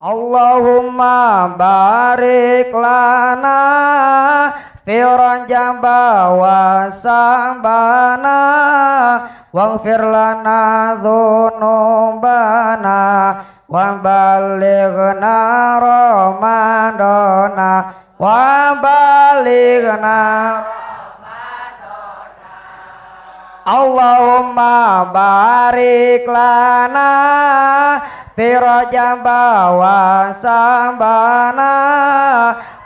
Allahumma barik lana fi Rajaba wa Sa'bana waghfir lana dzunubana wa balighna Ramadana wa balighna Allahumma barik lana fi Rajaba wa Sa'bana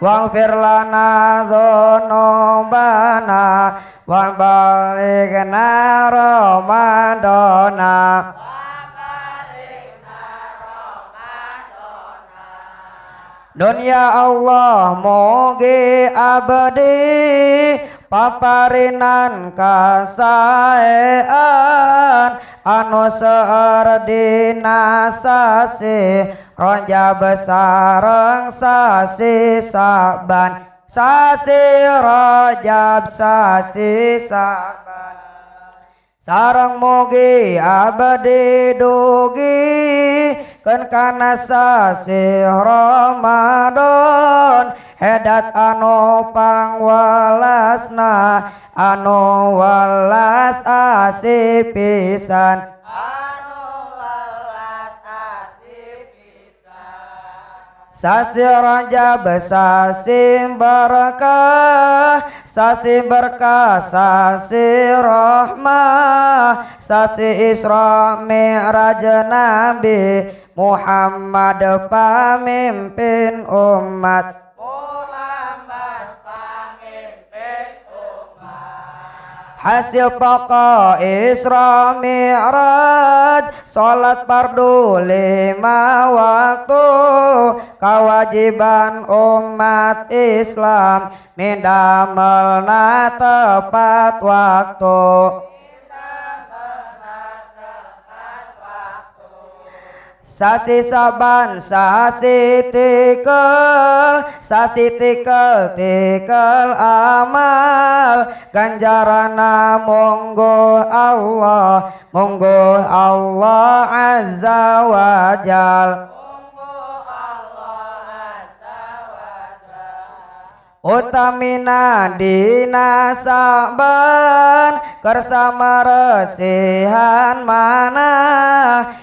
waghfir lana dzunubana wa balighna Ramadana. Dunia Allah mugi abdi paparinan kasaean anu seueur dina sasi Rajab sareng sasi Saban, sasi Rajab sasi Saban, sareng mugi abdi dugi keun kana sasi Ramadan hedat anu pangwalasna anu walas asih pisan sasi Rajab sasi berkah sasi berkah sasi rahmah sasi Isra Mi'raj Nabi Muhammad pamimpin umat hasil pokok Isra Mi'raj salat fardu 5 waktu kewajiban umat Islam midamelna tepat waktu sasi Saban sasi tikel amal ganjarana monggo Allah azza wa jal utamina dina Saban kersama resihan mana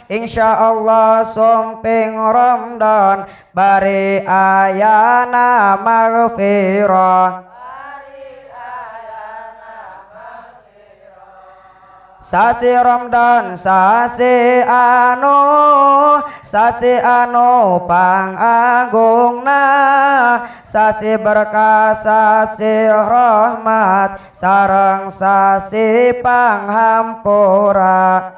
insyaallah sumping Ramadan bari ayana maghfirah sasi Ramadan sasi anu pangagungna sasi berkah sasi rahmat sareng sasi panghampura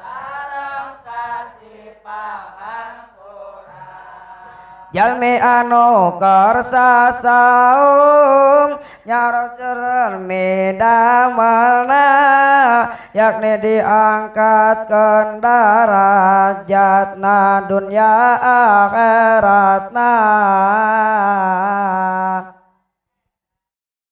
jalmi anu kersa saum nyaroseureun midamelna yakni diangkat derajatna dunya akhiratna.